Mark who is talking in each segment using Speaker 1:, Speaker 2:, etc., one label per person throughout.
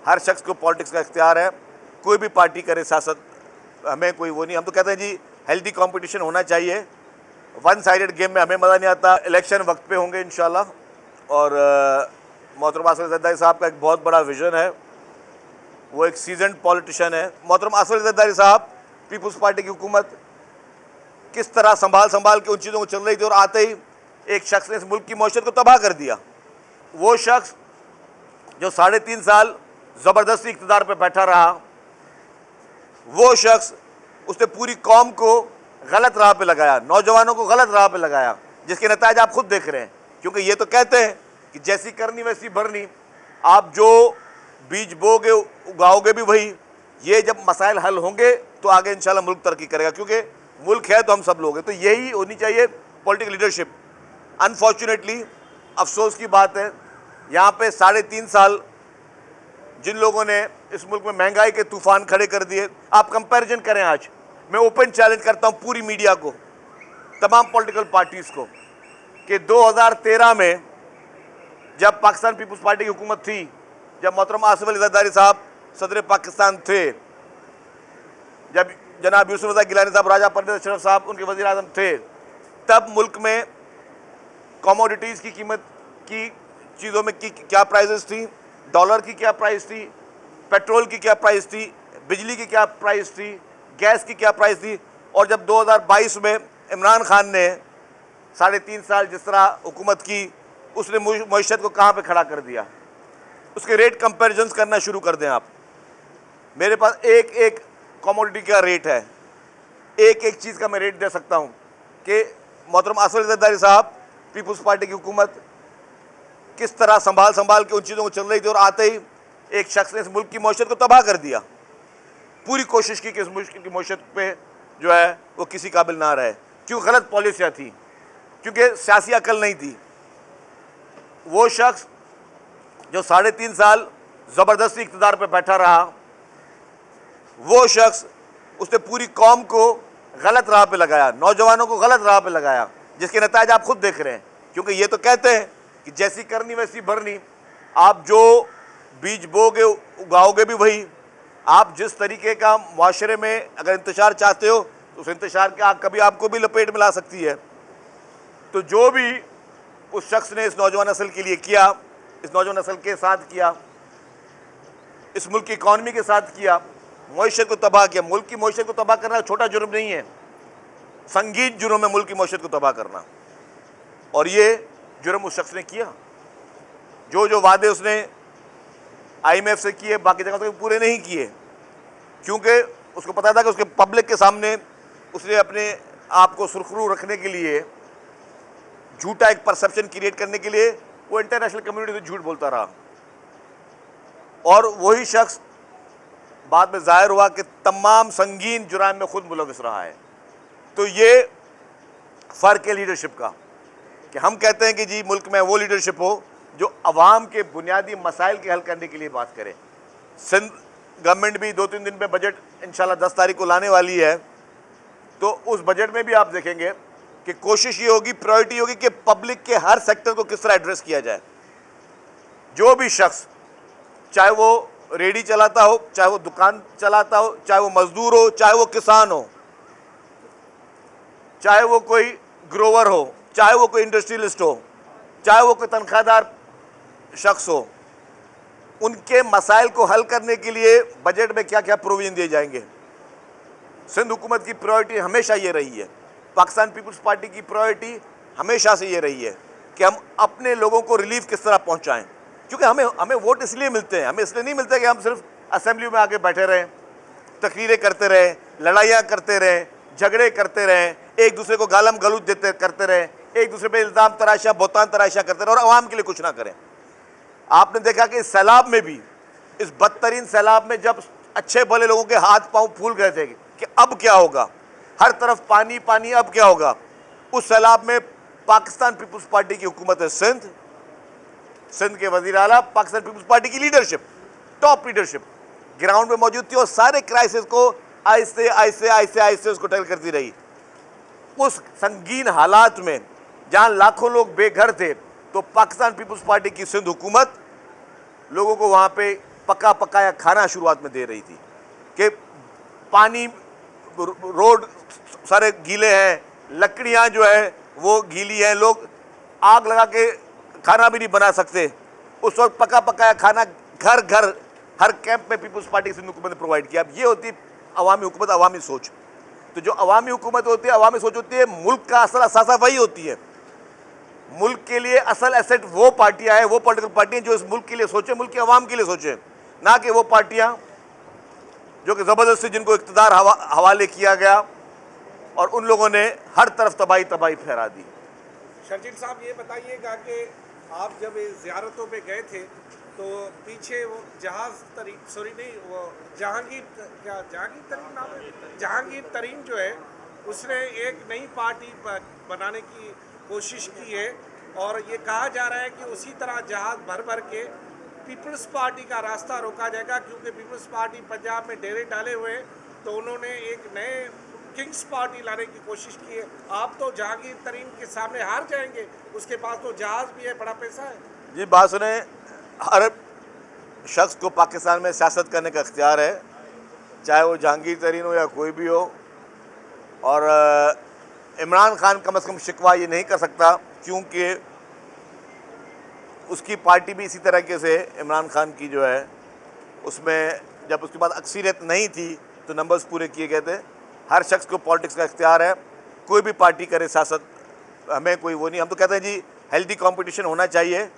Speaker 1: हर शख्स को पॉलिटिक्स का इख्तियार है, कोई भी पार्टी करे सियासत, हमें कोई वो नहीं। हम तो कहते हैं जी हेल्दी कंपटीशन होना चाहिए, वन साइडेड गेम में हमें मज़ा नहीं आता। इलेक्शन वक्त पे होंगे इंशाल्लाह। और मोहतरम असद ज़रदारी साहब का एक बहुत बड़ा विज़न है, वो एक सीजनड पॉलिटिशियन है। मोहतरम असद ज़रदारी साहब, पीपल्स पार्टी की हुकूमत किस तरह संभाल के उन चीज़ों को चल रही थी, और आते ही एक शख्स ने इस मुल्क की मौशत को तबाह कर दिया। वो शख्स जो 3.5 साल ज़बरदस्ती इक़्तिदार पर बैठा रहा, वो शख्स उसने पूरी कौम को गलत राह पे लगाया, नौजवानों को गलत राह पे लगाया, जिसके नतीजे आप खुद देख रहे हैं। क्योंकि ये तो कहते हैं कि जैसी करनी वैसी भरनी, आप जो बीज बोगे उगाओगे भी वही। ये जब मसाइल हल होंगे तो आगे इंशाल्लाह मुल्क तरक्की करेगा, क्योंकि मुल्क है तो हम सब लोग हैं। तो यही होनी चाहिए पॉलिटिकल लीडरशिप। अनफॉर्चुनेटली अफसोस की बात है, यहाँ पे 3.5 साल जिन लोगों ने इस मुल्क में महंगाई के तूफान खड़े कर दिए, आप कंपैरिजन करें। आज मैं ओपन चैलेंज करता हूँ पूरी मीडिया को, तमाम पॉलिटिकल पार्टीज़ को, कि 2013 में जब पाकिस्तान पीपल्स पार्टी की हुकूमत थी, जब मोहतरम आसिफ अली ज़रदारी साहब सदर पाकिस्तान थे, जब जनाब यूसुफ रज़ा गिलानी साहब, राजा परवेज़ अशरफ साहब उनके वज़ीर आज़म थे, तब मुल्क में कमोडिटीज़ की कीमत की चीज़ों में की क्या प्राइसेस थी, डॉलर की क्या प्राइस थी, पेट्रोल की क्या प्राइस थी, बिजली की क्या प्राइस थी, गैस की क्या प्राइस थी। और जब 2022 में इमरान खान ने 3.5 साल जिस तरह हुकूमत की, उसने मईशत को कहाँ पे खड़ा कर दिया। उसके रेट कंपैरिजन्स करना शुरू कर दें आप। मेरे पास एक एक कमोडिटी का रेट है, एक एक चीज़ का मैं रेट दे सकता हूँ कि मोहतरम असद ज़रदारी साहब, पीपल्स पार्टी की हुकूमत किस तरह संभाल के उन चीज़ों को चल रही थी, और आते ही एक शख्स ने इस मुल्क की मौशत को तबाह कर दिया। पूरी कोशिश की कि इस मुल्क की मौशत पे जो है वो किसी काबिल ना रहे, क्यों गलत पॉलिसियाँ थी, क्योंकि सियासी अकल नहीं थी। वो शख्स जो 3.5 साल ज़बरदस्ती इक़्तिदार पर बैठा रहा, वो शख्स उसने पूरी कौम को गलत राह पे लगाया, नौजवानों को गलत राह पे लगाया, जिसके नतीजे आप खुद देख रहे हैं। क्योंकि ये तो कहते हैं कि जैसी करनी वैसी भरनी, आप जो बीज बोगे उगाओगे भी वही। आप जिस तरीके का माशरे में अगर इंतशार चाहते हो, तो उस इंतशार की आग कभी आपको भी लपेट में ला सकती है। तो जो भी उस शख्स ने इस नौजवान नस्ल के लिए किया, इस नौजवान नस्ल के साथ किया, इस मुल्क की इकॉनमी के साथ किया, मईशत को तबाह किया। मुल्क की मईशत को तबाह करना छोटा जुर्म नहीं है, संगीन जुर्म है मुल्क की मईशत को तबाह करना। और ये जुर्म उस शख्स ने किया। जो वादे उसने IMF से किए, बाकी जगह से पूरे नहीं किए, क्योंकि उसको पता था कि उसके पब्लिक के सामने उसने अपने आप को सुरखरू रखने के लिए, झूठा एक परसेप्शन क्रिएट करने के लिए वो इंटरनेशनल कम्युनिटी से झूठ बोलता रहा। और वही शख्स बाद में जाहिर हुआ कि तमाम संगीन जुराम में खुद मुलविस रहा है। तो ये फ़र्क है लीडरशिप का, कि हम कहते हैं कि जी मुल्क में वो लीडरशिप हो जो अवाम के बुनियादी मसाइल के हल करने के लिए बात करे। सिंध गवर्नमेंट भी 2-3 दिन में बजट इंशाल्लाह 10 तारीख को लाने वाली है, तो उस बजट में भी आप देखेंगे कि कोशिश ये होगी, प्रायोरिटी होगी कि पब्लिक के हर सेक्टर को किस तरह एड्रेस किया जाए। जो भी शख्स, चाहे वो रेडी चलाता हो, चाहे वो दुकान चलाता हो, चाहे वो मजदूर हो, चाहे वो किसान हो, चाहे वो कोई ग्रोवर हो, चाहे वो कोई इंडस्ट्रियलिस्ट हो, चाहे वो कोई तनख्वाहदार शख्स हो, उनके मसाइल को हल करने के लिए बजट में क्या क्या प्रोविजन दिए जाएंगे। सिंध हुकूमत की प्रायोरिटी हमेशा ये रही है, पाकिस्तान पीपल्स पार्टी की प्रायोरिटी हमेशा से ये रही है कि हम अपने लोगों को रिलीफ किस तरह पहुंचाएं। क्योंकि हमें वोट इसलिए मिलते हैं, हमें इसलिए नहीं मिलते कि हम सिर्फ असेंबली में आके बैठे रहें, तकरीरें करते रहें, लड़ाइयाँ करते रहें, झगड़े करते रहें, एक दूसरे को गालम गलूज करते रहें, एक दूसरे पे इल्ज़ाम तराशा, बोतान तराशा करते रहें, और आवाम के लिए कुछ ना करें। आपने देखा कि इस सैलाब में भी, इस बदतरीन सैलाब में, जब अच्छे भले लोगों के हाथ पांव फूल गए थे कि अब क्या होगा, हर तरफ पानी पानी, अब क्या होगा, उस सैलाब में पाकिस्तान पीपल्स पार्टी की हुकूमत है सिंध के वज़ीर आला, पाकिस्तान पीपल्स पार्टी की लीडरशिप, टॉप लीडरशिप ग्राउंड में मौजूद थी और सारे क्राइसिस को आहिस्ते आहिस्ते आहिस्ते आहिस्ते उसको टैकल करती रही। उस संगीन हालात में जहां लाखों लोग बेघर थे, तो पाकिस्तान पीपल्स पार्टी की सिंध हुकूमत लोगों को वहां पे पका पकाया खाना शुरुआत में दे रही थी कि पानी, रोड सारे गीले हैं, लकड़ियां जो है वो गीली हैं, लोग आग लगा के खाना भी नहीं बना सकते। उस वक्त पका पकाया खाना घर घर हर कैंप में पीपल्स पार्टी सिंध हुकूमत ने प्रोवाइड किया। अब ये होती है अवामी हुकूमत, अवामी सोच। तो जो अवामी हुकूमत होती है, अवामी सोच होती है, मुल्क का असल असासा वही होती है। मुल्क के लिए असल एसेट वो पार्टियां हैं, वो पॉलिटिकल पार्टियां जो इस मुल्क के लिए सोचें, मुल्क के अवाम के लिए सोचें, ना कि वो पार्टियां जो कि ज़बरदस्ती जिनको इक़्तिदार हवाले किया गया और उन लोगों ने हर तरफ तबाही तबाही फैला दी।
Speaker 2: शर्जील साहब, ये बताइएगा कि आप जब ज़ियारतों पे गए थे तो पीछे वो जहांगीर तरीन जो है उसने एक नई पार्टी बनाने की कोशिश की है और ये कहा जा रहा है कि उसी तरह जहाज भर भर के पीपल्स पार्टी का रास्ता रोका जाएगा, क्योंकि पीपल्स पार्टी पंजाब में डेरे डाले हुए हैं, तो उन्होंने एक नए किंग्स पार्टी लाने की कोशिश की है। आप तो जहांगीर तरीन के सामने हार जाएंगे, उसके पास तो जहाज़ भी है, बड़ा पैसा है।
Speaker 1: जी बात सुने, हर शख्स को पाकिस्तान में सियासत करने का इख्तियार है, चाहे वो जहांगीर तरीन हो या कोई भी हो। और इमरान खान कम अज़ कम शिकवा ये नहीं कर सकता, क्योंकि उसकी पार्टी भी इसी तरीके से इमरान खान की जो है उसमें जब उसके बाद अक्सरियत नहीं थी तो नंबर्स पूरे किए गए थे। हर शख्स को पॉलिटिक्स का इख्तियार है, कोई भी पार्टी करे सियासत, हमें कोई वो नहीं। हम तो कहते हैं जी हेल्दी कंपटीशन होना चाहिए।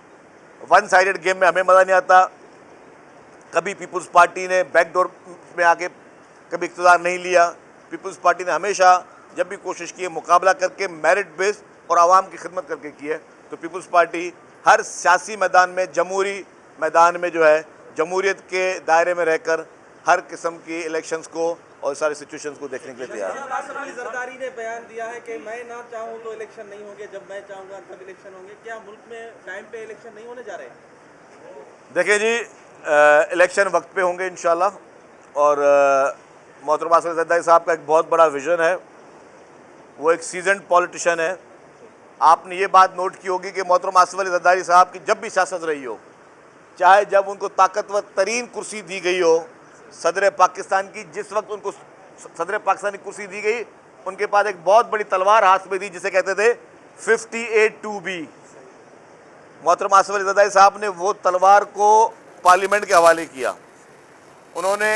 Speaker 1: वन साइडेड गेम में हमें मज़ा नहीं आता। कभी पीपल्स पार्टी ने बैकडोर में आके कभी इक़्तिदार नहीं लिया। पीपल्स पार्टी ने हमेशा जब भी कोशिश की है मुकाबला करके मेरिट बेस और आवाम की खिदमत करके की है। तो पीपल्स पार्टी हर सियासी मैदान में, जमहूरी मैदान में जो है जमहूरियत के दायरे में रहकर हर किस्म की इलेक्शंस को और सारे सिचुएशंस को देखने के लिए तैयार है।
Speaker 3: जरदारी ने बयान दिया है कि मैं ना चाहूँ तो इलेक्शन नहीं होंगे, जब मैं चाहूँगा तब इलेक्शन होंगे। क्या मुल्क में टाइम पे इलेक्शन नहीं होने जा रहे?
Speaker 1: देखिए जी, इलेक्शन वक्त पे होंगे इंशाल्लाह। और मोहतरमा आसिफ जरदारी साहब का एक बहुत बड़ा विज़न है, वो एक सीजन्ड पॉलिटिशियन है। आपने ये बात नोट की होगी कि मोहतरमा आसिफ अली जरदारी साहब की जब भी सियासत रही हो, चाहे जब उनको ताकतवर तरीन कुर्सी दी गई हो सदर पाकिस्तान की, जिस वक्त उनको सदर पाकिस्तान की कुर्सी दी गई, उनके पास एक बहुत बड़ी तलवार हाथ में थी जिसे कहते थे 58-2B। मोहतरमा आसिफ अली जरदारी साहब ने वो तलवार को पार्लियामेंट के हवाले किया। उन्होंने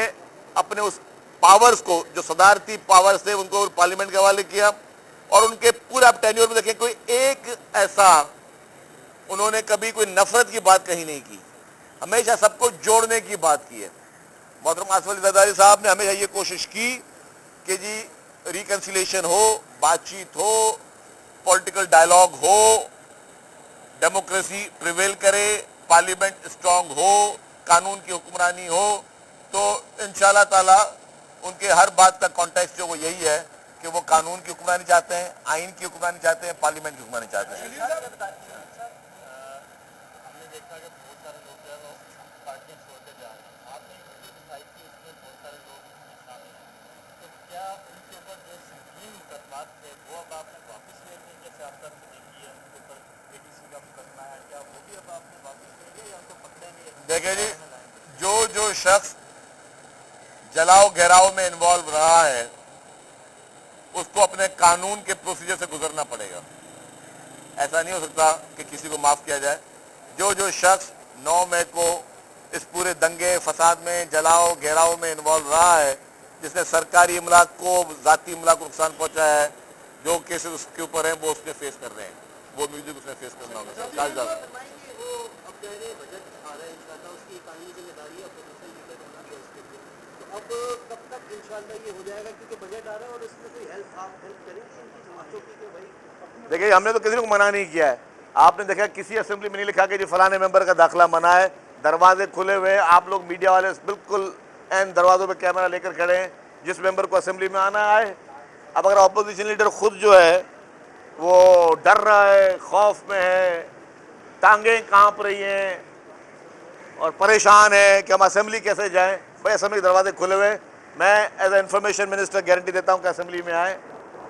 Speaker 1: अपने उस पावर्स को, जो सदारती पावर्स थे, उनको पार्लियामेंट के हवाले किया। और उनके पूरा टेन्योर में देखें, कोई एक ऐसा उन्होंने कभी कोई नफरत की बात कहीं नहीं की, हमेशा सबको जोड़ने की बात की है। मोहतरमा आसिफ अली जरदारी साहब ने हमेशा ये कोशिश की कि जी रिकन्सिलेशन हो, बातचीत हो, पॉलिटिकल डायलॉग हो, डेमोक्रेसी प्रिवेल करे, पार्लियामेंट स्ट्रांग हो, कानून की हुक्मरानी हो। तो इंशाल्लाह ताला उनके हर बात का कॉन्टेक्स्ट जो वो यही है कि वो कानून की हुक्मरानी चाहते हैं, आइन की हुक्मरानी चाहते हैं, पार्लियामेंट की हुक्मरानी चाहते हैं।
Speaker 4: हमने देखा कि बहुत सारे लोग जो है वो पार्टियां छोड़ते जा रहे हैं। आपने वीडियो दिखाई थी, उसमें बहुत सारे लोग इसमें शामिल हैं। तो क्या उनके ऊपर जो संगीन मुकदमात थे वो अब आपने वापस ले लिए? जैसे आपका देखी है उनके ऊपर ADC का मुकदमा है, क्या वो भी अब आपने वापस ले लिया या उनको पकड़ेंगे?
Speaker 1: देखिए जी, जो शख्स जलाओ घेराव में इन्वॉल्व रहा है उसको अपने कानून के प्रोसीजर से गुजरना पड़ेगा। ऐसा नहीं हो सकता कि किसी को माफ़ किया जाए। जो शख्स 9 मई को इस पूरे दंगे फसाद में, जलाओ घेराव में इन्वॉल्व रहा है, जिसने सरकारी इमलाक को, ज़ाती इमलाक को नुकसान पहुंचाया है, जो केसेस उसके ऊपर हैं वो उसने फेस कर रहे हैं, वो म्यूजिक उसने फेस करना होगा।
Speaker 3: अब कब तक इंशाल्लाह ये हो जाएगा, क्योंकि बजट आ रहा है और इसमें कोई आप हेल्प करेंगे इनकी जमातों की कि भाई?
Speaker 1: देखिए, हमने तो किसी को मना नहीं किया है। आपने देखा किसी असेंबली में नहीं लिखा कि जी फलाने मेंबर का दाखिला मना है, दरवाजे खुले हुए हैं। आप लोग मीडिया वाले बिल्कुल एन दरवाज़ों पे कैमरा लेकर खड़े हैं, जिस मेंबर को असेंबली में आना आए। अब अगर अपोजिशन लीडर खुद जो है वो डर रहा है, खौफ में है, टांगें काँप रही हैं और परेशान है कि हम असेंबली कैसे जाएं, भाई असेंबली दरवाजे खुले हुए। मैं as a information minister guarantee देता हूं कि असेंबली में आए,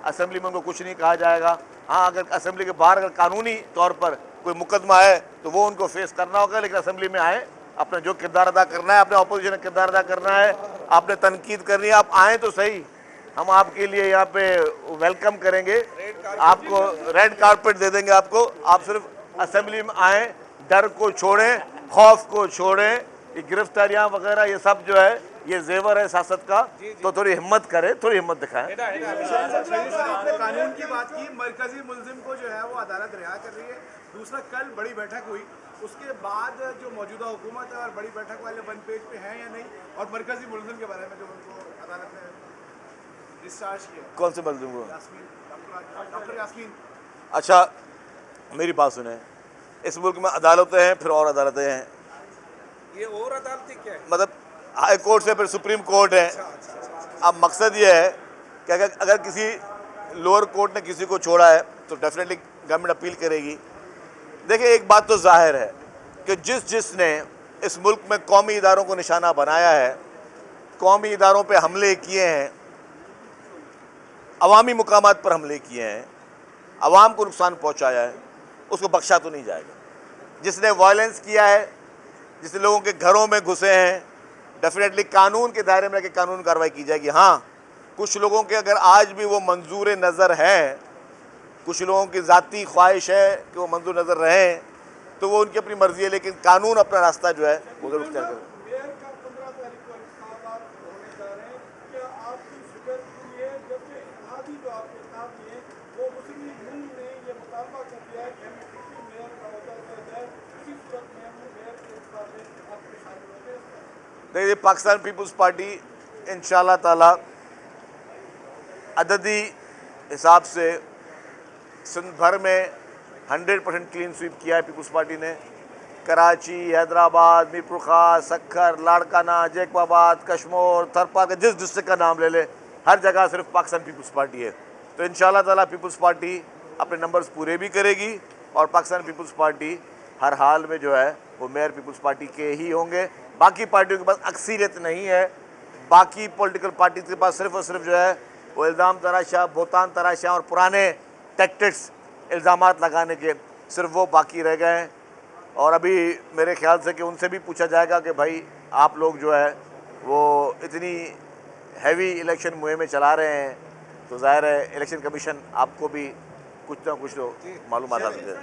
Speaker 1: असेंबली में उनको कुछ नहीं कहा जाएगा। हाँ, अगर असेंबली के बाहर अगर कानूनी तौर पर कोई मुकदमा है तो वो उनको फेस करना होगा, लेकिन असेंबली में आए अपना जो किरदार अदा करना है, अपने ऑपोजिशन का किरदार अदा करना है, आपने तनकीद करनी है, आप आएँ तो सही, हम आपके लिए यहाँ पे वेलकम करेंगे, आपको रेड कारपेट दे देंगे आपको। आप सिर्फ असेंबली में आएँ, डर को छोड़ें, खौफ को छोड़ें, ये गिरफ्तारियाँ वगैरह ये सब जो है ये जेवर है सियासत का, तो थोड़ी हिम्मत करें, थोड़ी हिम्मत दिखाएं।
Speaker 5: कानून की बात की, मरकजी मुलजिम को जो है वो अदालत रिहा कर रही है। दूसरा, कल बड़ी बैठक हुई, उसके बाद जो मौजूदा हुकूमत है और बड़ी बैठक वाले वन पेज पे हैं या नहीं, और मरकजी मुलजिम के बारे में जो उनको अदालत ने डिस्चार्ज किया।
Speaker 1: कौन से मुलजिम को?
Speaker 5: डॉक्टर यास्मीन।
Speaker 1: अच्छा, मेरी बात सुने, इस मुल्क में अदालतें हैं, फिर और अदालतें हैं,
Speaker 2: ये और अदालतें क्या है?
Speaker 1: मतलब हाई कोर्ट से फिर सुप्रीम कोर्ट है। अब मकसद ये है कि अगर किसी लोअर कोर्ट ने किसी को छोड़ा है तो डेफिनेटली गवर्नमेंट अपील करेगी। देखिए, एक बात तो जाहिर है कि जिसने इस मुल्क में कौमी इदारों को निशाना बनाया है, कौमी इदारों पे हमले किए हैं, अवामी मुकामात पर हमले किए हैं, अवाम को नुकसान पहुंचाया है, उसको बख्शा तो नहीं जाएगा। जिसने वायलेंस किया है, जिस लोगों के घरों में घुसे हैं, डेफिनेटली कानून के दायरे में रहकर कानून कार्रवाई की जाएगी। हाँ, कुछ लोगों के अगर आज भी वो मंजूर नज़र हैं, कुछ लोगों की ज़ाती ख्वाहिश है कि वो मंजूर नज़र रहें, तो वो उनकी अपनी मर्ज़ी है, लेकिन कानून अपना रास्ता जो है वो जरूर तय करें।
Speaker 5: मेयर का 15 तारीख को इंतखाबात होने जा रहे हैं, क्या आपकी फिक्र की है? जबकि आधी जो आपके साथ हैं वो मुस्लिम लीग ने ये मुतालबा कर दिया है कि हमें डिप्टी मेयर का अहदा दिया जाए, इसी सूरत में हम मेयर के इस्तीफे में आपके शामिल होते हैं।
Speaker 1: देखिए, पाकिस्तान पीपल्स पार्टी इंशाअल्लाह ताला अददी हिसाब से सिंध भर में 100% क्लीन स्वीप किया है पीपल्स पार्टी ने। कराची, हैदराबाद, मीरपुर खास, सक्खर, लाड़काना, जैकबाबाद, कश्मीर, थरपा के जिस डिस्ट्रिक्ट का नाम ले ले, हर जगह सिर्फ पाकिस्तान पीपल्स पार्टी है। तो इंशाअल्लाह ताला पीपल्स पार्टी अपने नंबर्स पूरे भी करेगी और पाकिस्तान पीपल्स पार्टी हर हाल में जो है वो मेयर पीपल्स पार्टी के ही होंगे। बाकी पार्टियों के पास अक्सरियत नहीं है, बाकी पॉलिटिकल पार्टी के पास सिर्फ और सिर्फ जो है वो इल्ज़ाम तराशा, बोतान तराशा और पुराने टैक्टिक्स, इल्ज़ामात लगाने के सिर्फ वो बाकी रह गए हैं। और अभी मेरे ख्याल से कि उनसे भी पूछा जाएगा कि भाई आप लोग जो है वो इतनी हैवी इलेक्शन मुहिमें चला रहे हैं, तो ज़ाहिर है इलेक्शन कमीशन आपको भी कुछ ना कुछ तो मालूमात हासिल है।